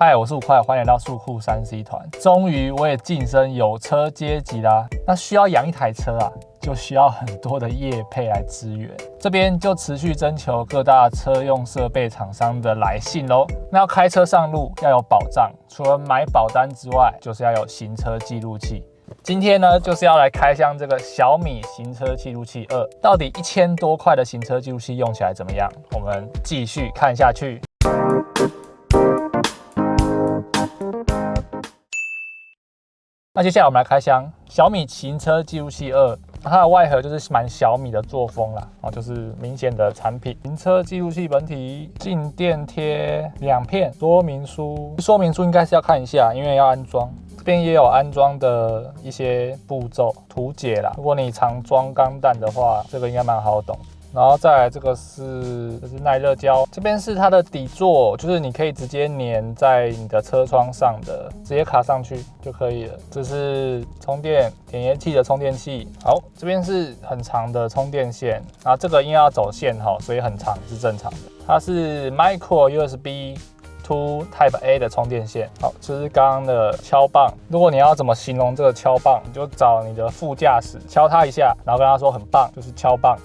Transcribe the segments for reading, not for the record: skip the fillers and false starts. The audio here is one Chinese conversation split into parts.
嗨，我是5块，欢迎来到速酷3C 团。终于我也晋升有车阶级啦。那需要养一台车啊，就需要很多的业配来支援。这边就持续征求各大车用设备厂商的来信咯。那要开车上路要有保障，除了买保单之外，就是要有行车记录器。今天呢，就是要来开箱这个小米行车记录器2，到底1000多块的行车记录器用起来怎么样？我们继续看下去。那接下来我们来开箱小米行车记录器2，它的外盒就是蛮小米的作风啦，就是明显的产品。行车记录器本体静电贴2片，说明书应该是要看一下，因为要安装。这边也有安装的一些步骤图解啦，如果你常装钢弹的话，这个应该蛮好懂。然后再来这是耐热胶，这边是它的底座，就是你可以直接粘在你的车窗上的，直接卡上去就可以了。这是充电点烟器的充电器，好，这边是很长的充电线，然后这个因为要走线所以很长是正常的。它是 Micro USB to Type A 的充电线，好，这是刚刚的敲棒。如果你要怎么形容这个敲棒，你就找你的副驾驶敲它一下，然后跟他说很棒，就是敲棒。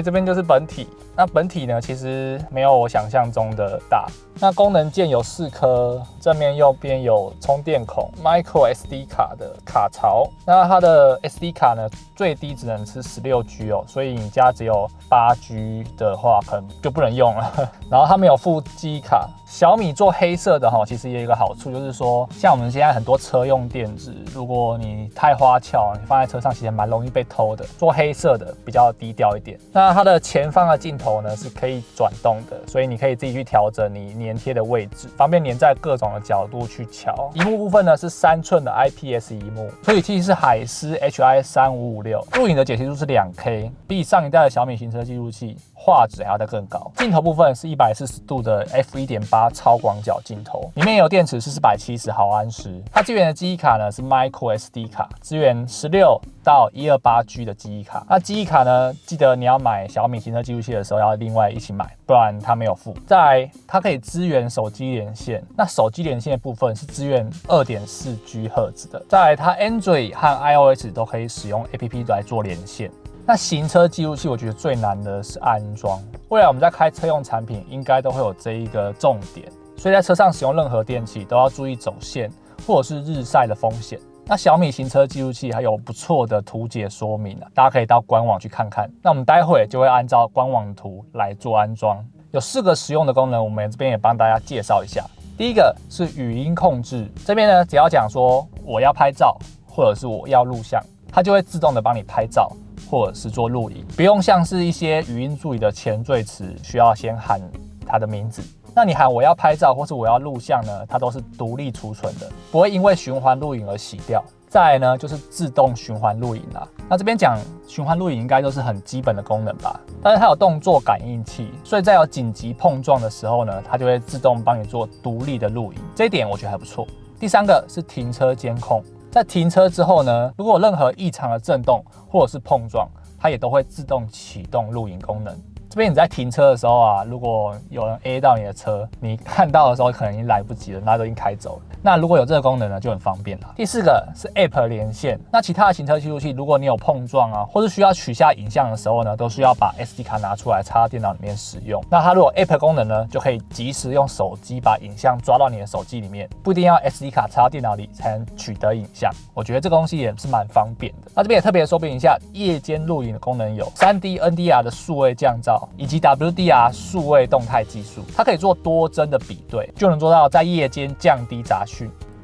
这边就是本体。那本体呢，其实没有我想象中的大。那功能键有4颗，正面右边有充电孔 ，Micro SD 卡的卡槽。那它的 SD 卡呢，最低只能吃16G 哦，所以你家只有8G 的话，可能就不能用了。然后它没有附记忆卡。小米做黑色的其实也有一个好处，就是说，像我们现在很多车用电子，如果你太花俏，你放在车上其实蛮容易被偷的。做黑色的比较低调一点。那它的前方的镜头呢是可以转动的，所以你可以自己去调整你粘贴的位置，方便粘在各种的角度去瞧。萤幕部分呢是3寸的 IPS 萤幕，处理器是海思 HI3556，录影的解析度是2K， 比上一代的小米行车记录器画质还要再更高。镜头部分是140度的 f1.8 超广角镜头，里面有电池是470毫安时。它支援的记忆卡呢是 Micro SD 卡，支援16到128G 的记忆卡。那记忆卡呢，记得你要买小米行车记录器的时候要另外一起买，不然它没有附。再来，它可以支援手机连线，那手机连线的部分是支援 2.4G 赫兹的。再来，它 Android 和 iOS 都可以使用 APP 来做连线。那行车记录器我觉得最难的是安装，未来我们在开车用产品应该都会有这一个重点，所以在车上使用任何电器都要注意走线或者是日晒的风险。那小米行车记录器还有不错的图解说明大家可以到官网去看看。那我们待会就会按照官网图来做安装，有4个实用的功能，我们这边也帮大家介绍一下。第一个是语音控制，这边呢只要讲说我要拍照或者是我要录像，它就会自动的帮你拍照或者是做录影，不用像是一些语音助理的前缀词需要先喊它的名字。那你喊我要拍照或是我要录像呢，它都是独立储存的，不会因为循环录影而洗掉。再来呢就是自动循环录影啦。那这边讲循环录影应该都是很基本的功能吧，但是它有动作感应器，所以在有紧急碰撞的时候呢，它就会自动帮你做独立的录影，这一点我觉得还不错。第3个是停车监控，在停车之后呢，如果有任何异常的震动或者是碰撞，它也都会自动启动录影功能。这边你在停车的时候如果有人 A 到你的车，你看到的时候可能已经来不及了，那都已经开走了。那如果有这个功能呢，就很方便了。第4个是 App 连线，那其他的行车记录器，如果你有碰撞或是需要取下影像的时候呢，都需要把 SD 卡拿出来插到电脑里面使用。那它如果 App 功能呢，就可以及时用手机把影像抓到你的手机里面，不一定要 SD 卡插到电脑里才能取得影像。我觉得这个东西也是蛮方便的。那这边也特别说明一下，夜间录影的功能有 3D NDR 的数位降噪，以及 WDR 数位动态技术，它可以做多帧的比对，就能做到在夜间降低杂讯。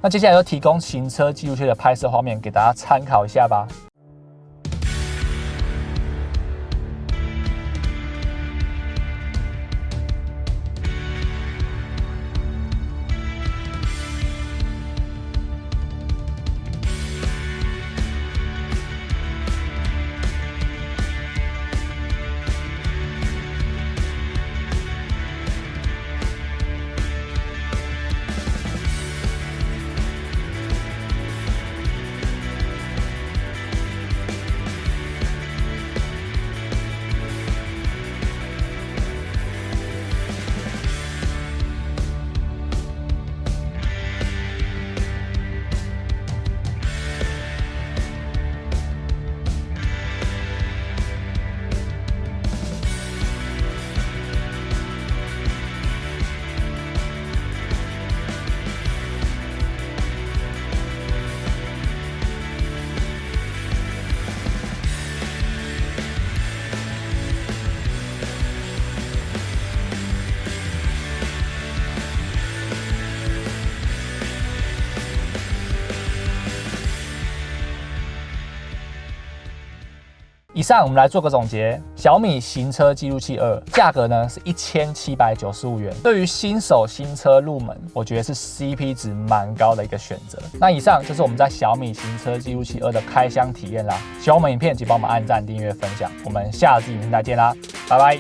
那接下来就提供行车记录器的拍摄画面给大家参考一下吧。以上我们来做个总结，小米行车记录器2价格呢是1795元，对于新手新车入门，我觉得是 CP 值蛮高的一个选择。那以上就是我们在小米行车记录器2的开箱体验啦。喜欢我们影片，请帮我们按赞、订阅、分享。我们下次影片再见啦，拜拜。